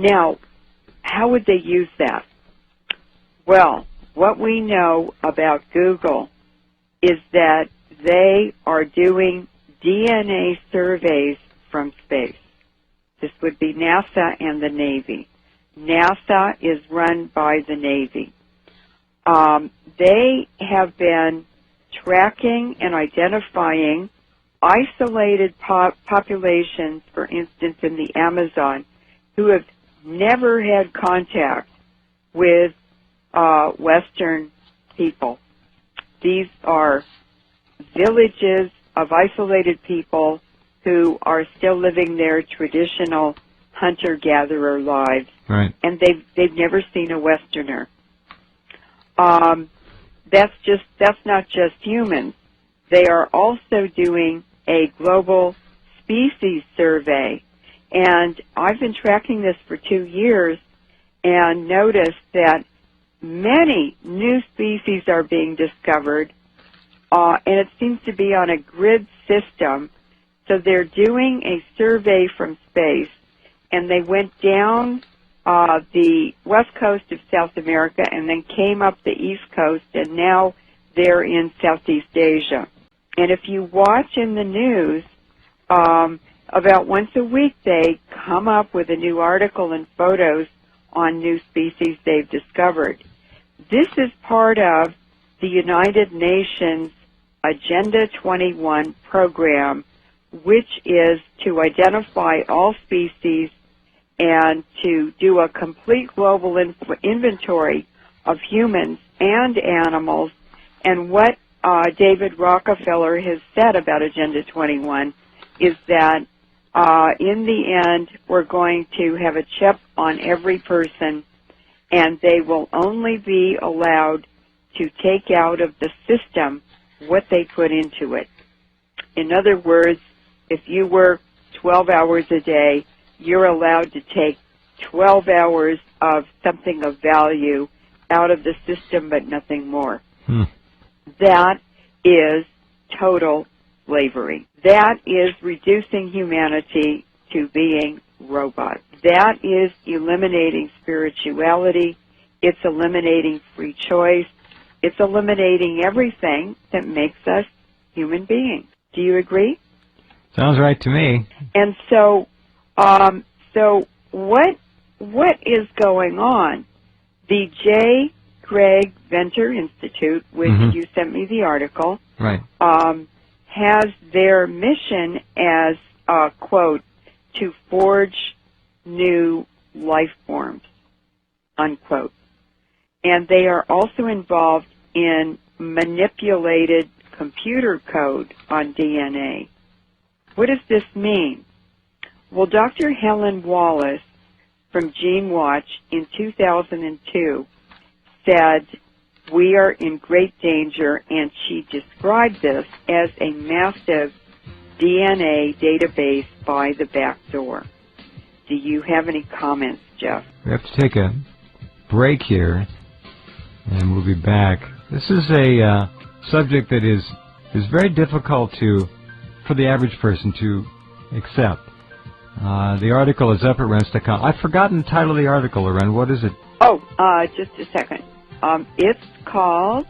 Now, how would they use that? Well, what we know about Google is that they are doing DNA surveys from space. This would be NASA and the Navy. NASA is run by the Navy. They have been tracking and identifying isolated populations, for instance, in the Amazon, who have never had contact with Western people. These are villages of isolated people who are still living their traditional hunter-gatherer lives, right. And they've never seen a Westerner. That's not just humans. They are also doing a global species survey, and I've been tracking this for 2 years and noticed that many new species are being discovered, and it seems to be on a grid system. So they're doing a survey from space, and they went down the west coast of South America and then came up the east coast, and now they're in Southeast Asia. And if you watch in the news, about once a week they come up with a new article and photos on new species they've discovered. This is part of the United Nations Agenda 21 program, which is to identify all species and to do a complete global inventory of humans and animals. And what David Rockefeller has said about Agenda 21 is that in the end we're going to have a chip on every person, and they will only be allowed to take out of the system what they put into it. In other words, if you work 12 hours a day, you're allowed to take 12 hours of something of value out of the system, but nothing more. That is total slavery. That is reducing humanity to being robots. That is eliminating spirituality. It's eliminating free choice. It's eliminating everything that makes us human beings. Do you agree? Sounds right to me. And so, what is going on? The J. Craig Venter Institute, which you sent me the article, right, has their mission as, quote, to forge new life forms, unquote. And they are also involved in manipulated computer code on DNA. What does this mean? Well, Dr. Helen Wallace from GeneWatch in 2002 said, we are in great danger, and she described this as a massive DNA database by the back door. Do you have any comments, Jeff? We have to take a break here, and we'll be back. This is a subject that is very difficult for the average person to accept. The article is up at Rense.com. I've forgotten the title of the article, Leuren. What is it? Oh, just a second. It's called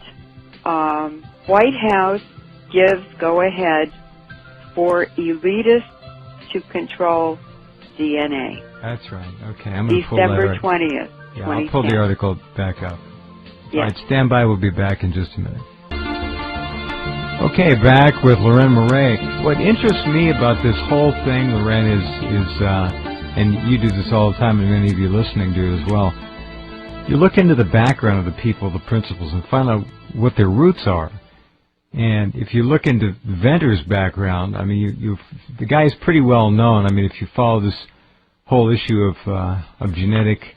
White House Gives Go-Ahead for Elitists to Control DNA. That's right. Okay, I'm going to pull that December 20th. Yeah, I'll pull the article back up. Yeah. All right, stand by. We'll be back in just a minute. Okay, back with Leuren Moret. What interests me about this whole thing, Leuren, is and you do this all the time, and many of you listening do as well, you look into the background of the people, the principles, and find out what their roots are. And if you look into Venter's background, I mean, the guy is pretty well known. I mean, if you follow this whole issue of genetic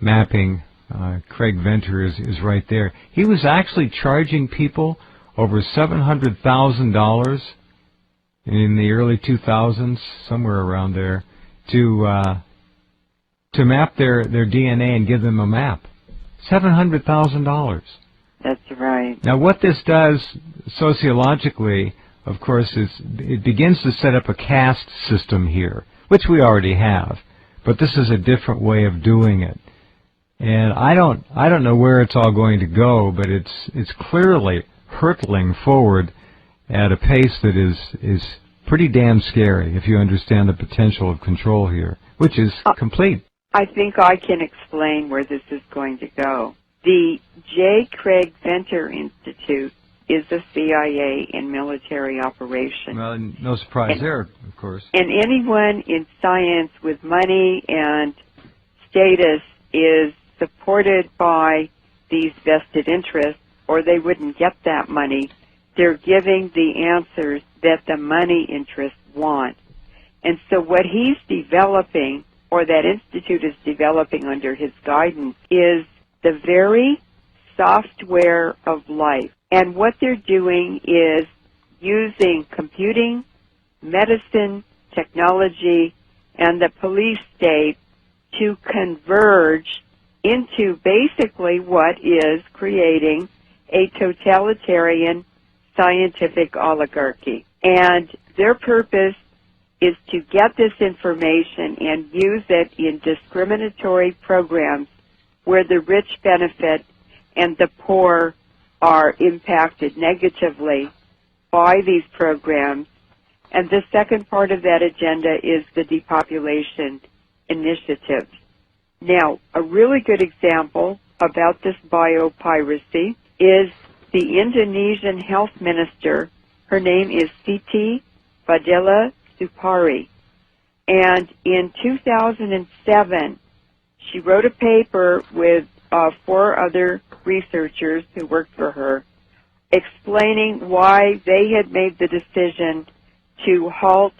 mapping, Craig Venter is right there. He was actually charging people over $700,000 in the early 2000s, somewhere around there, to map their DNA and give them a map. $700,000. That's right. Now, what this does sociologically, of course, is it begins to set up a caste system here, which we already have. but this is a different way of doing it. And I don't know where it's all going to go, but it's clearly hurtling forward at a pace that is pretty damn scary if you understand the potential of control here, which is complete. I think I can explain where this is going to go. The J. Craig Venter Institute is a CIA and military operation. Well, no surprise there, of course. And anyone in science with money and status is supported by these vested interests, or they wouldn't get that money. They're giving the answers that the money interests want. And so what he's developing, or that institute is developing under his guidance, is the very software of life. And what they're doing is using computing, medicine, technology, and the police state to converge into basically what is creating a totalitarian scientific oligarchy. And their purpose is to get this information and use it in discriminatory programs where the rich benefit and the poor are impacted negatively by these programs. And the second part of that agenda is the depopulation initiatives. Now, a really good example about this biopiracy is the Indonesian health minister. Her name is Siti Badila Supari. And in 2007, she wrote a paper with 4 other researchers who worked for her, explaining why they had made the decision to halt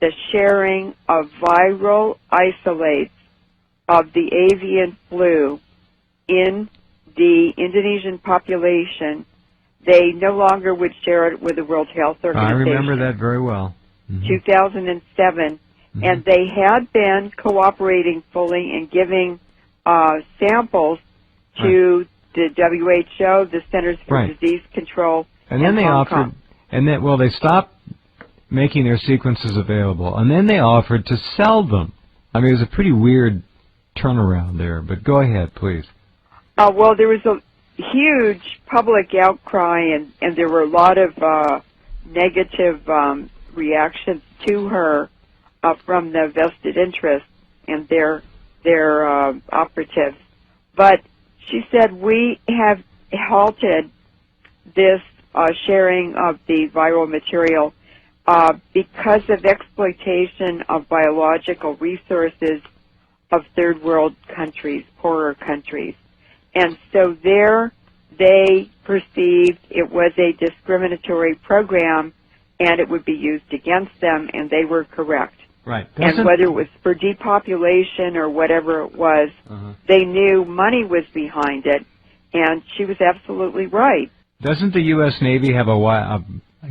the sharing of viral isolates of the avian flu in the Indonesian population. They no longer would share it with the World Health Organization. I remember that very well. 2007. And they had been cooperating fully and giving samples to the WHO, the Centers for Disease Control, and then they Hong offered, Kong. and then they stopped making their sequences available, and then they offered to sell them. I mean, it was a pretty weird turnaround there. But go ahead, please. Well, there was a huge public outcry, and there were a lot of negative reactions to her from the vested interests and their operatives. But she said, we have halted this sharing of the viral material because of exploitation of biological resources of third world countries, poorer countries. And so there they perceived it was a discriminatory program and it would be used against them, and they were correct. Right. And whether it was for depopulation or whatever it was, they knew money was behind it, and she was absolutely right. Doesn't the U.S. Navy have I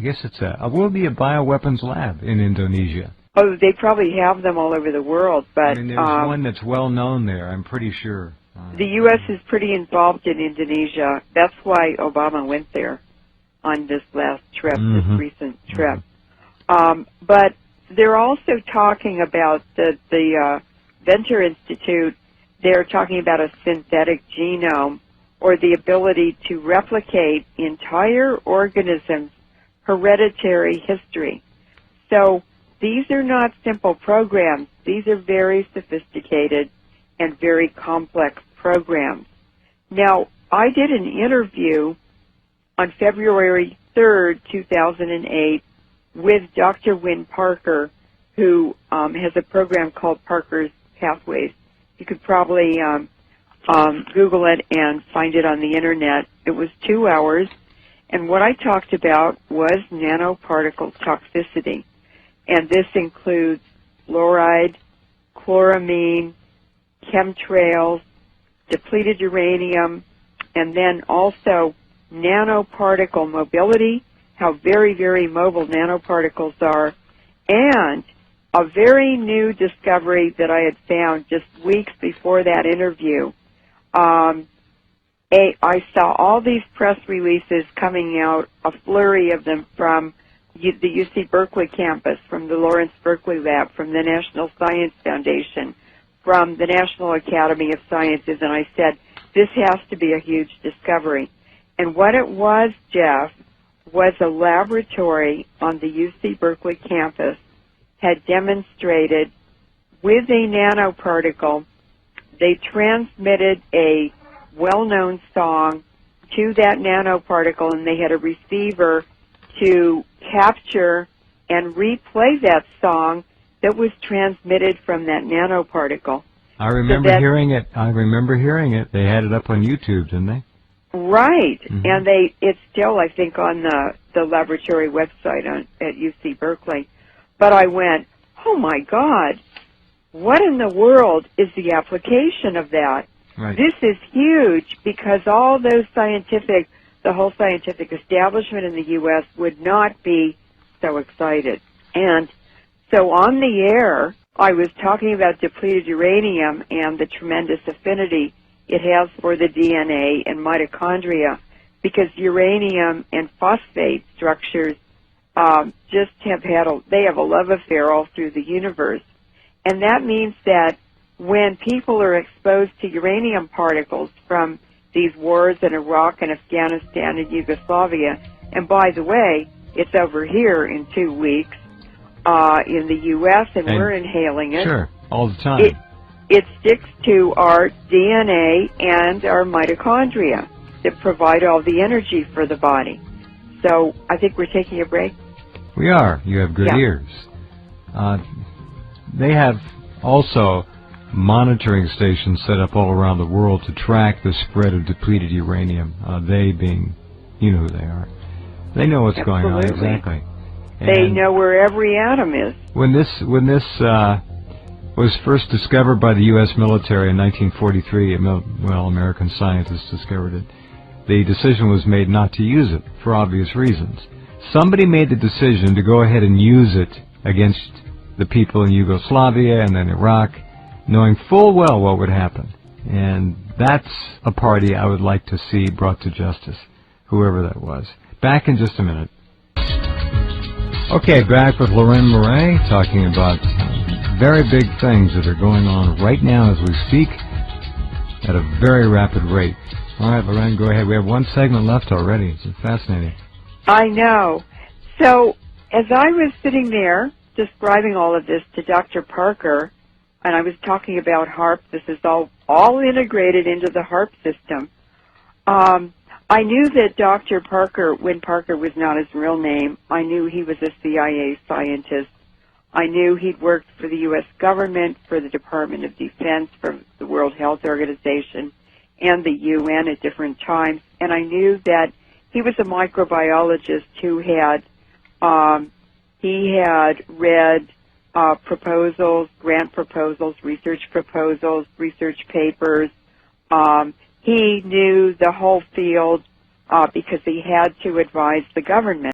guess it's will be a bioweapons lab in Indonesia? Oh, they probably have them all over the world, but I mean, there's one that's well known there, I'm pretty sure. The U.S. is pretty involved in Indonesia. That's why Obama went there on this last trip, this recent trip. But they're also talking about the Venter Institute. They're talking about a synthetic genome, or the ability to replicate entire organisms' hereditary history. So these are not simple programs. These are very sophisticated and very complex programs. Now, I did an interview on February 3rd, 2008, with Dr. Wynne Parker, who has a program called Parker's Pathways. You could probably Google it and find it on the Internet. It was 2 hours, and what I talked about was nanoparticle toxicity. And this includes fluoride, chloramine, chemtrails, depleted uranium, and then also nanoparticle mobility, how very, very mobile nanoparticles are, and a very new discovery that I had found just weeks before that interview. I saw all these press releases coming out, a flurry of them from the UC Berkeley campus, from the Lawrence Berkeley Lab, from the National Science Foundation, from the National Academy of Sciences, and I said, this has to be a huge discovery. And what it was, Jeff, was a laboratory on the UC Berkeley campus had demonstrated with a nanoparticle, they transmitted a well-known song to that nanoparticle, and they had a receiver to capture and replay that song that was transmitted from that nanoparticle. I remember hearing it. I remember hearing it. They had it up on YouTube, didn't they? Right, and it's still, I think, on the laboratory website at UC Berkeley. But I went, oh my God, what in the world is the application of that? Right. This is huge, because all those the whole scientific establishment in the U.S. would not be so excited. And so on the air, I was talking about depleted uranium and the tremendous affinity it has for the DNA and mitochondria, because uranium and phosphate structures just have they have a love affair all through the universe. And that means that when people are exposed to uranium particles from these wars in Iraq and Afghanistan and Yugoslavia, and by the way, it's over here in 2 weeks in the U.S., and we're inhaling it. Sure, all the time. It sticks to our DNA and our mitochondria that provide all the energy for the body. So I think we're taking a break. We are. You have good ears. They have also monitoring stations set up all around the world to track the spread of depleted uranium. They being, you know who they are. They know what's going on, exactly. And they know where every atom is. When this was first discovered by the U.S. military in 1943, well, American scientists discovered it, the decision was made not to use it for obvious reasons. Somebody made the decision to go ahead and use it against the people in Yugoslavia and then Iraq, knowing full well what would happen. And that's a party I would like to see brought to justice, whoever that was. Back in just a minute. Okay, back with Leuren Moret, talking about very big things that are going on right now as we speak at a very rapid rate. All right, Leuren, go ahead. We have one segment left already. It's fascinating. I know. So as I was sitting there describing all of this to Dr. Parker, and I was talking about HARP, this is all integrated into the HARP system, I knew that Dr. Parker, when Parker was not his real name, I knew he was a CIA scientist. I knew he'd worked for the U.S. government, for the Department of Defense, for the World Health Organization, and the UN at different times. And I knew that he was a microbiologist who had read proposals, grant proposals, research papers. He knew the whole field because he had to advise the government.